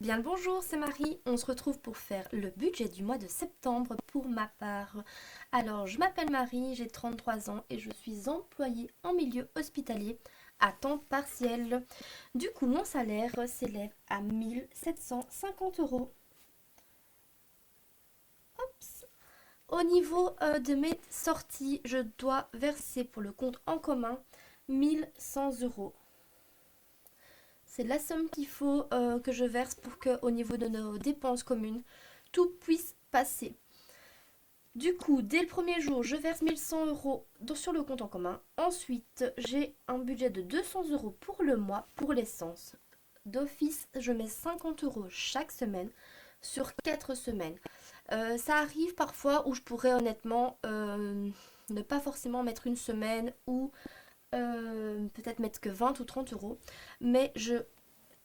Bien le bonjour, c'est Marie. On se retrouve pour faire le budget du mois de septembre pour ma part. Alors, je m'appelle Marie, j'ai 33 ans et je suis employée en milieu hospitalier à temps partiel. Du coup, mon salaire s'élève à 1 750 euros. Au niveau de mes sorties, je dois verser pour le compte en commun 1 100 euros. C'est la somme qu'il faut que je verse pour que, au niveau de nos dépenses communes, tout puisse passer. Du coup, dès le premier jour, je verse 1 100 euros sur le compte en commun. Ensuite, j'ai un budget de 200 euros pour le mois pour l'essence. D'office, je mets 50 euros chaque semaine sur 4 semaines. Ça arrive parfois où je pourrais honnêtement ne pas forcément mettre une semaine ou peut-être mettre que 20 ou 30 euros. Mais je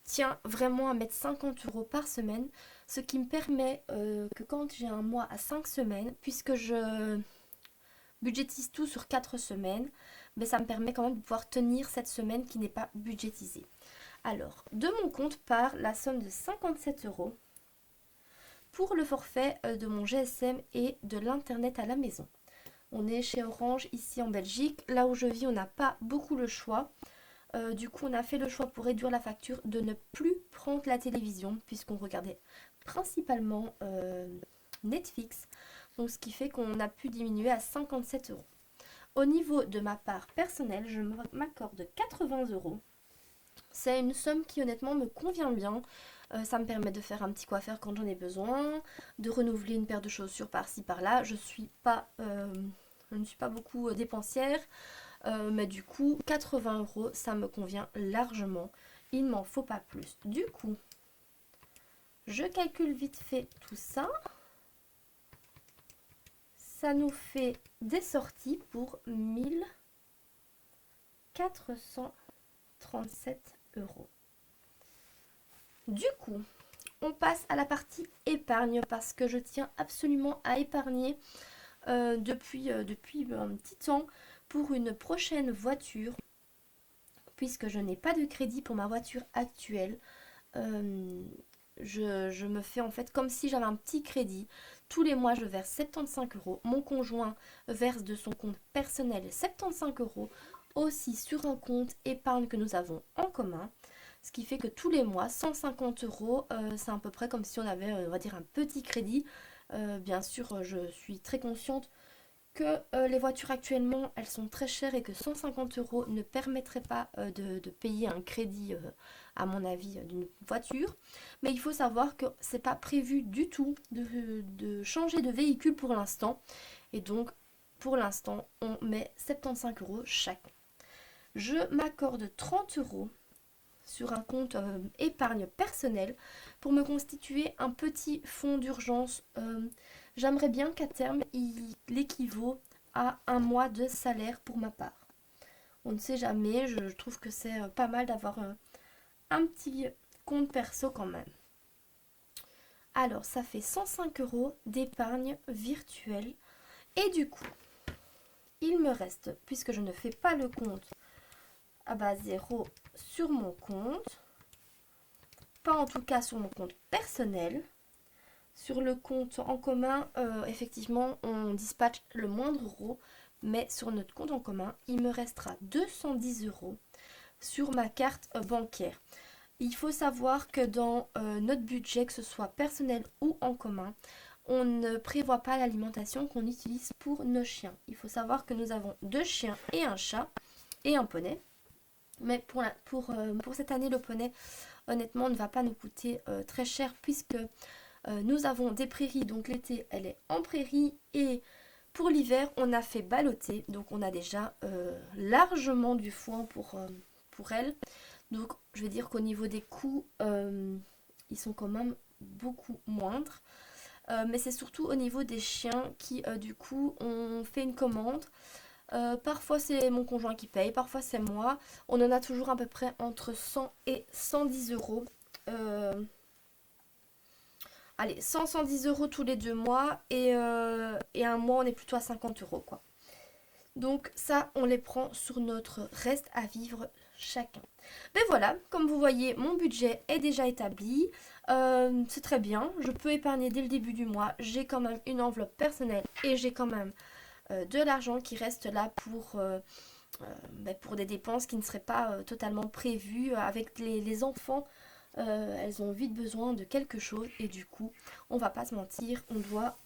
tiens vraiment à mettre 50 euros par semaine, ce qui me permet que quand j'ai un mois à 5 semaines, puisque je budgétise tout sur 4 semaines, mais ça me permet quand même de pouvoir tenir cette semaine qui n'est pas budgétisée. Alors, de mon compte part la somme de 57 euros pour le forfait de mon GSM et de l'internet à la maison. On est chez Orange ici en Belgique. Là où je vis, on n'a pas beaucoup le choix. Du coup, on a fait le choix pour réduire la facture de ne plus prendre la télévision puisqu'on regardait principalement Netflix. Donc, ce qui fait qu'on a pu diminuer à 57 euros. Au niveau de ma part personnelle, je m'accorde 80 euros. C'est une somme qui honnêtement me convient bien. Ça me permet de faire un petit coiffeur quand j'en ai besoin, de renouveler une paire de chaussures par-ci par-là. Je ne suis pas beaucoup dépensière. Mais du coup, 80 euros, ça me convient largement. Il ne m'en faut pas plus. Du coup, je calcule vite fait tout ça. Ça nous fait des sorties pour 1 437 euros. Du coup, on passe à la partie épargne parce que je tiens absolument à épargner depuis un petit temps pour une prochaine voiture puisque je n'ai pas de crédit pour ma voiture actuelle. euh, je me fais en fait comme si j'avais un petit crédit. Tous les mois, je verse 75 euros. Mon conjoint verse de son compte personnel 75 euros aussi sur un compte épargne que nous avons en commun. Ce qui fait que tous les mois, 150 euros, c'est à peu près comme si on avait, on va dire, un petit crédit. Bien sûr, je suis très consciente que les voitures actuellement, elles sont très chères et que 150 euros ne permettraient pas de payer un crédit, à mon avis, d'une voiture. Mais il faut savoir que c'est pas prévu du tout de changer de véhicule pour l'instant. Et donc, pour l'instant, on met 75 euros chacun. Je m'accorde 30 euros sur un compte épargne personnel pour me constituer un petit fonds d'urgence. J'aimerais bien qu'à terme, il équivaut à un mois de salaire pour ma part. On ne sait jamais, je trouve que c'est pas mal d'avoir un petit compte perso quand même. Alors, ça fait 105 euros d'épargne virtuelle. Et du coup, il me reste, puisque je ne fais pas le compte à base zéro sur mon compte, pas en tout cas sur mon compte personnel. Sur le compte en commun, effectivement, on dispatche le moindre euro, mais sur notre compte en commun, il me restera 210 euros sur ma carte bancaire. Il faut savoir que dans notre budget, que ce soit personnel ou en commun, on ne prévoit pas l'alimentation qu'on utilise pour nos chiens. Il faut savoir que nous avons 2 chiens et un chat et un poney. Mais pour cette année, le poney, honnêtement, ne va pas nous coûter très cher puisque nous avons des prairies. Donc l'été, elle est en prairie et pour l'hiver, on a fait balloter. Donc on a déjà largement du foin pour elle. Donc je vais dire qu'au niveau des coûts, ils sont quand même beaucoup moindres. Mais c'est surtout au niveau des chiens qui, du coup, on fait une commande. Parfois c'est mon conjoint qui paye, parfois c'est moi. On en a toujours à peu près entre 100 et 110 euros. Euh, Allez, 110 euros tous les 2 mois et un mois on est plutôt à 50 euros quoi. Donc ça on les prend sur notre reste à vivre chacun. Mais voilà, comme vous voyez, mon budget est déjà établi. C'est très bien, je peux épargner dès le début du mois. J'ai quand même une enveloppe personnelle et j'ai quand même de l'argent qui reste là pour des dépenses qui ne seraient pas totalement prévues. Avec les enfants, elles ont vite besoin de quelque chose et du coup, on va pas se mentir, on doit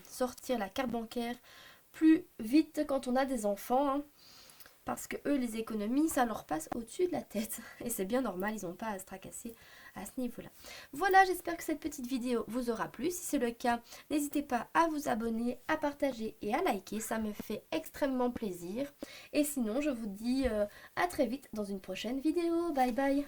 sortir la carte bancaire plus vite quand on a des enfants, hein, parce que eux, les économies, ça leur passe au-dessus de la tête. Et c'est bien normal, ils n'ont pas à se tracasser à ce niveau-là. Voilà, j'espère que cette petite vidéo vous aura plu. Si c'est le cas, n'hésitez pas à vous abonner, à partager et à liker. Ça me fait extrêmement plaisir. Et sinon, je vous dis à très vite dans une prochaine vidéo. Bye bye.